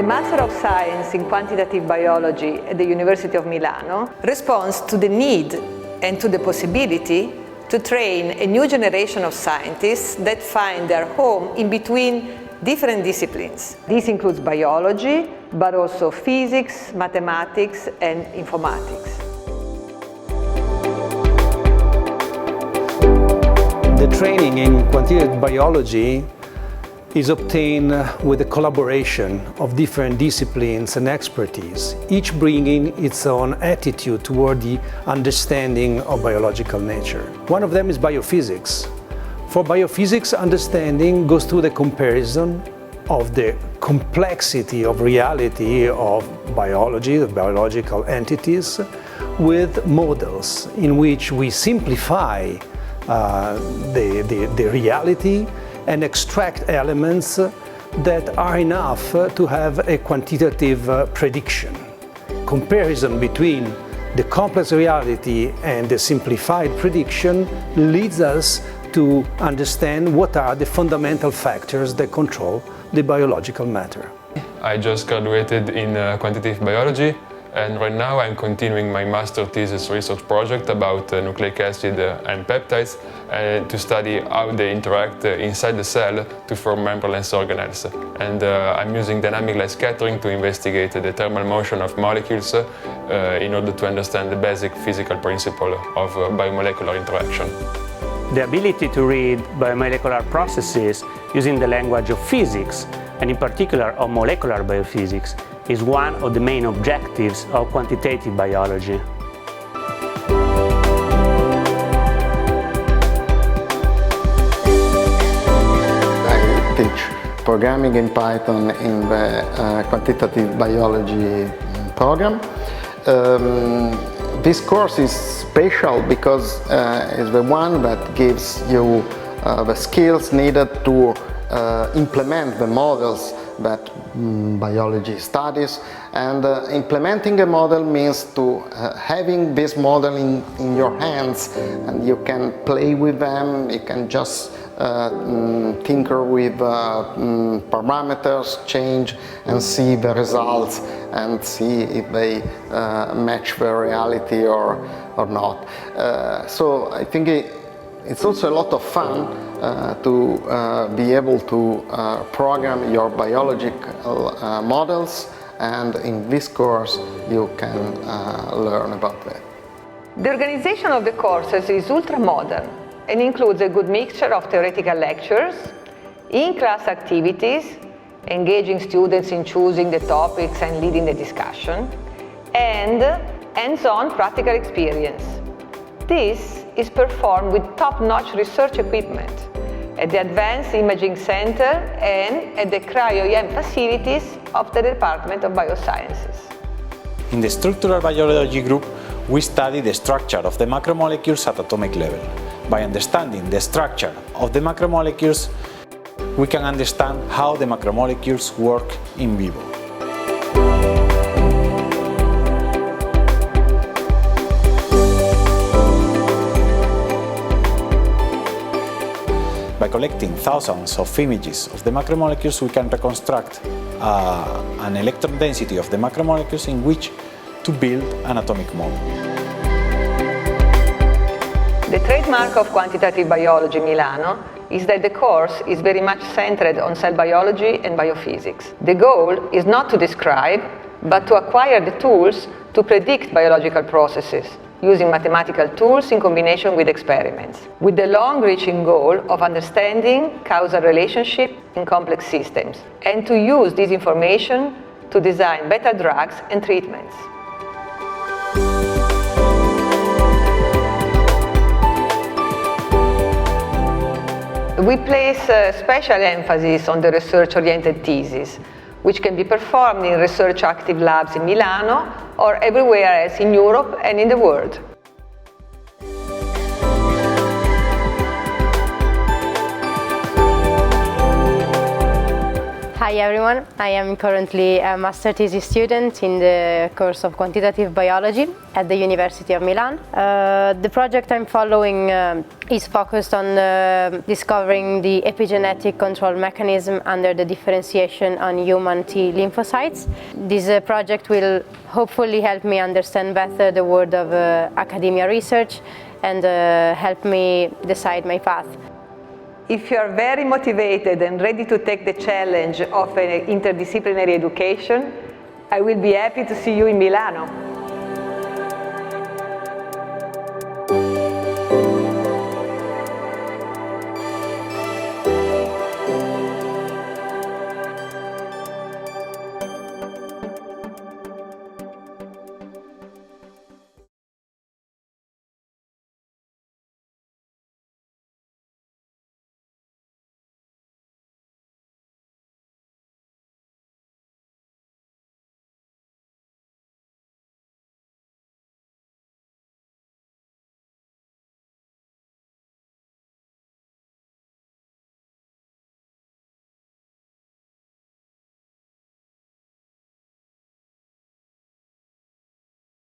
The Master of Science in Quantitative Biology at the University of Milano responds to the need and to the possibility to train a new generation of scientists that find their home in between different disciplines. This includes biology, but also physics, mathematics, and informatics. The training in quantitative biology is obtained with the collaboration of different disciplines and expertise, each bringing its own attitude toward the understanding of biological nature. One of them is biophysics. For biophysics, understanding goes through the comparison of the complexity of reality of biology, of biological entities, with models in which we simplify the reality and extract elements that are enough to have a quantitative prediction. Comparison between the complex reality and the simplified prediction leads us to understand what are the fundamental factors that control the biological matter. I just graduated in quantitative biology, and right now I'm continuing my master thesis research project about nucleic acid and peptides to study how they interact inside the cell to form membraneless organelles. And I'm using dynamic light scattering to investigate the thermal motion of molecules in order to understand the basic physical principle of biomolecular interaction. The ability to read biomolecular processes using the language of physics, and in particular of molecular biophysics, is one of the main objectives of quantitative biology. I teach programming in Python in the quantitative biology program. This course is special because it's the one that gives you the skills needed to implement the models that biology studies, and implementing a model means to having this model in your hands, and you can play with them, you can just tinker with parameters, change and see the results and see if they match the reality or not. So I think it's also a lot of fun to be able to program your biological models, and in this course you can learn about that. The organization of the courses is ultra-modern and includes a good mixture of theoretical lectures, in-class activities, engaging students in choosing the topics and leading the discussion, and hands-on practical experience. This is performed with top-notch research equipment at the Advanced Imaging Center and at the cryo-EM facilities of the Department of Biosciences. In the structural biology group, we study the structure of the macromolecules at atomic level. By understanding the structure of the macromolecules, we can understand how the macromolecules work in vivo. By collecting thousands of images of the macromolecules, we can reconstruct an electron density of the macromolecules in which to build an atomic model. The trademark of Quantitative Biology Milano is that the course is very much centered on cell biology and biophysics. The goal is not to describe, but to acquire the tools to predict biological processes, using mathematical tools in combination with experiments, with the long-reaching goal of understanding causal relationships in complex systems, and to use this information to design better drugs and treatments. We place special emphasis on the research-oriented thesis, which can be performed in research active labs in Milano or everywhere else in Europe and in the world. Hi, Hi everyone, I am currently a master thesis student in the course of Quantitative Biology at the University of Milan. The project I'm following is focused on discovering the epigenetic control mechanism under the differentiation on human T lymphocytes. This project will hopefully help me understand better the world of academia research and help me decide my path. If you are very motivated and ready to take the challenge of an interdisciplinary education, I will be happy to see you in Milano.